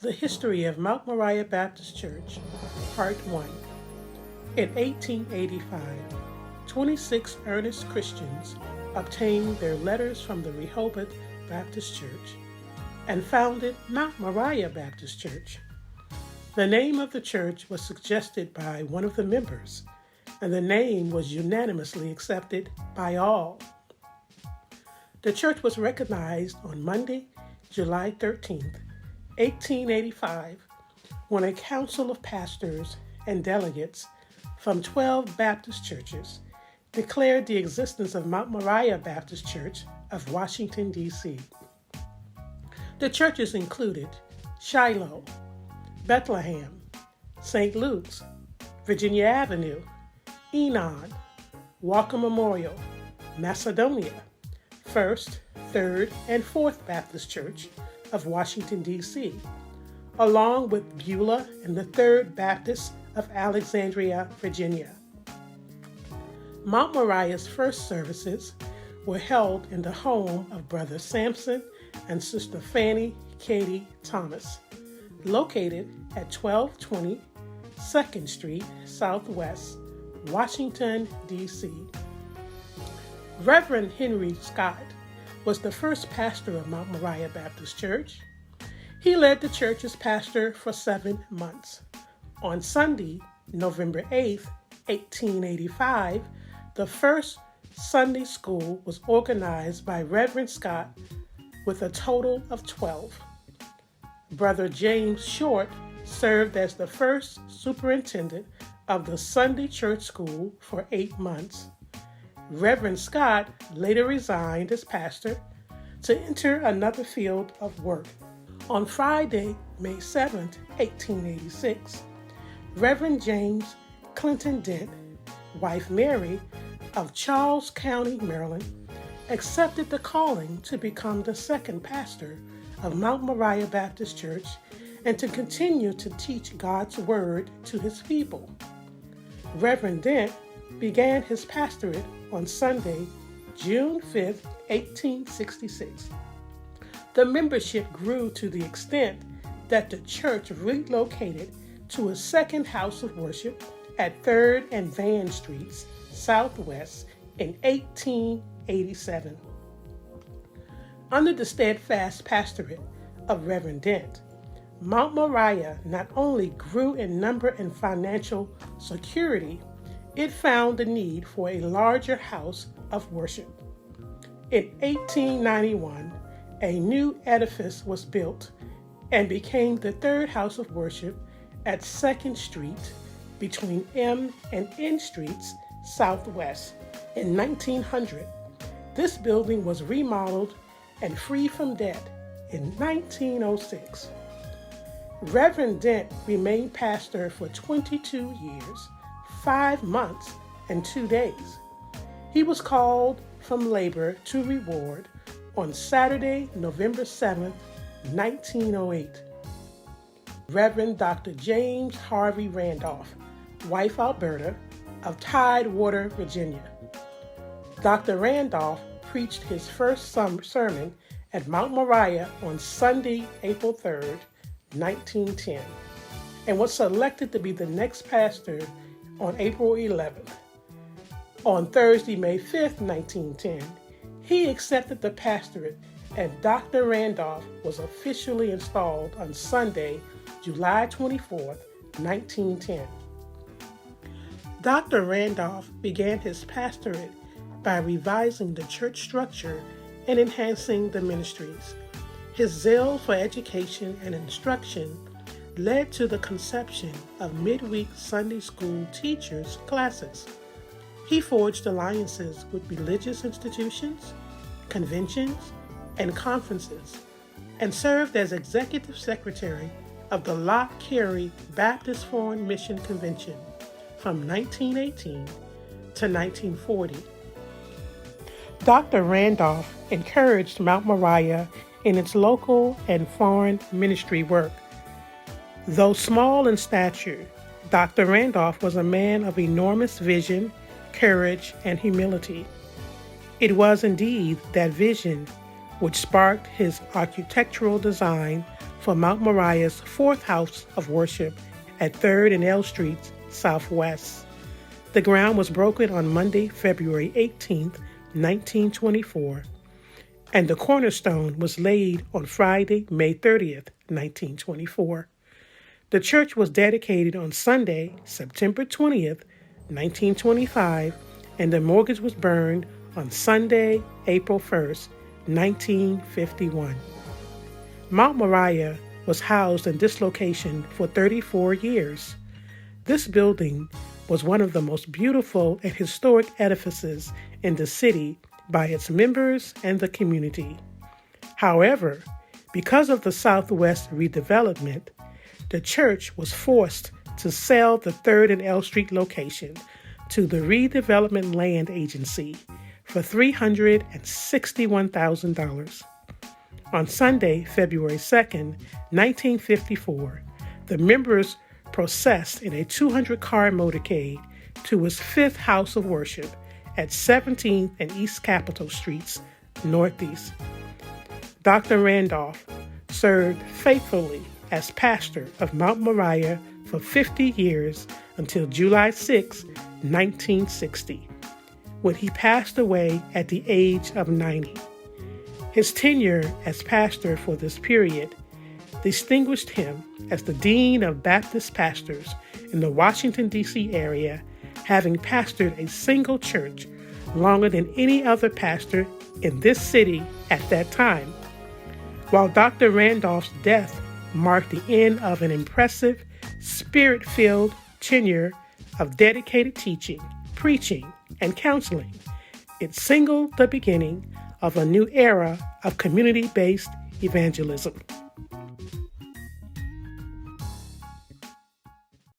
The History of Mount Moriah Baptist Church, Part 1. In 1885, 26 earnest Christians obtained their letters from the Rehoboth Baptist Church and founded Mount Moriah Baptist Church. The name of the church was suggested by one of the members, and the name was unanimously accepted by all. The church was recognized on Monday, July 13th, 1885, when a council of pastors and delegates from 12 Baptist churches declared the existence of Mount Moriah Baptist Church of Washington, D.C. The churches included Shiloh, Bethlehem, St. Luke's, Virginia Avenue, Enon, Walker Memorial, Macedonia, First, Third, and Fourth Baptist Church of Washington, D.C., along with Beulah and the Third Baptist of Alexandria, Virginia. Mount Moriah's first services were held in the home of Brother Sampson and Sister Fanny Katie Thomas, located at 1220 2nd Street Southwest, Washington, D.C. Reverend Henry Scott was the first pastor of Mount Moriah Baptist Church. He led the church as pastor for 7 months. On Sunday, November 8, 1885, the first Sunday school was organized by Reverend Scott with a total of 12. Brother James Short served as the first superintendent of the Sunday church school for 8 months. Reverend Scott later resigned as pastor to enter another field of work. On Friday, May 7, 1886, Reverend James Clinton Dent, wife Mary, of Charles County, Maryland, accepted the calling to become the second pastor of Mount Moriah Baptist Church and to continue to teach God's Word to his people. Reverend Dent began his pastorate on Sunday, June 5, 1866. The membership grew to the extent that the church relocated to a second house of worship at 3rd and Van Streets, Southwest, in 1887. Under the steadfast pastorate of Reverend Dent, Mount Moriah not only grew in number and financial security, it found the need for a larger house of worship. In 1891, a new edifice was built and became the third house of worship at 2nd Street between M and N Streets Southwest. In 1900, this building was remodeled and free from debt in 1906. Reverend Dent remained pastor for 22 years, 5 months, and 2 days. He was called from labor to reward on Saturday, November 7, 1908. Reverend Dr. James Harvey Randolph, wife Alberta, of Tidewater, Virginia. Dr. Randolph preached his first sermon at Mount Moriah on Sunday, April 3, 1910, and was selected to be the next pastor on April 11th. On Thursday, May 5th, 1910, he accepted the pastorate and Dr. Randolph was officially installed on Sunday, July 24th, 1910. Dr. Randolph began his pastorate by revising the church structure and enhancing the ministries. His zeal for education and instruction led to the conception of midweek Sunday school teachers' classes. He forged alliances with religious institutions, conventions, and conferences, and served as executive secretary of the Lock Carey Baptist Foreign Mission Convention from 1918 to 1940. Dr. Randolph encouraged Mount Moriah in its local and foreign ministry work. Though small in stature, Dr. Randolph was a man of enormous vision, courage, and humility. It was indeed that vision which sparked his architectural design for Mount Moriah's fourth house of worship at 3rd and L Streets Southwest. The ground was broken on Monday, February 18, 1924, and the cornerstone was laid on Friday, May 30th, 1924. The church was dedicated on Sunday, September 20th, 1925, and the mortgage was burned on Sunday, April 1st, 1951. Mount Moriah was housed in this location for 34 years. This building was one of the most beautiful and historic edifices in the city by its members and the community. However, because of the Southwest redevelopment, the church was forced to sell the 3rd and L Street location to the Redevelopment Land Agency for $361,000. On Sunday, February 2nd, 1954, the members processed in a 200-car motorcade to his fifth house of worship at 17th and East Capitol Streets, Northeast. Dr. Randolph served faithfully as pastor of Mount Moriah for 50 years until July 6, 1960, when he passed away at the age of 90. His tenure as pastor for this period distinguished him as the Dean of Baptist Pastors in the Washington, D.C. area, having pastored a single church longer than any other pastor in this city at that time. While Dr. Randolph's death marked the end of an impressive, spirit-filled tenure of dedicated teaching, preaching, and counseling, it signaled the beginning of a new era of community-based evangelism.